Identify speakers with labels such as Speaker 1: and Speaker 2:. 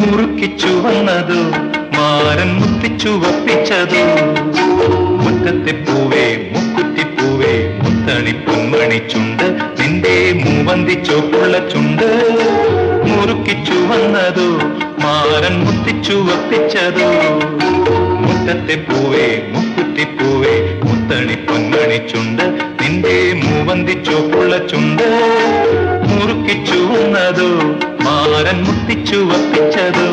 Speaker 1: മുറുക്കിച്ചു വന്നതോ മാരൻ മുത്തിച്ചു വപ്പിച്ചതോ മുറ്റത്തെ പൂവേ മുക്കുറ്റിപ്പൂവേ മുത്തണി പൊന്മണി ചുണ്ട് നിന്റെ മൂവന്തി ചോപ്പുള്ള ചുണ്ട് മുറുക്കിച്ചു വന്നതോ മാരൻ മുത്തിച്ചു വപ്പിച്ചതോ മുറ്റത്തെ പൂവേ മുക്കുറ്റിപ്പൂവേ മുത്തണി പൊന്മണി ചുണ്ട് നിന്റെ മൂവന്തി ചോപ്പുള്ള ചുണ്ട് മുറുക്കിച്ചു വന്നതോ മാരൻ മുത്തിച്ചു വപ്പിച്ചതോ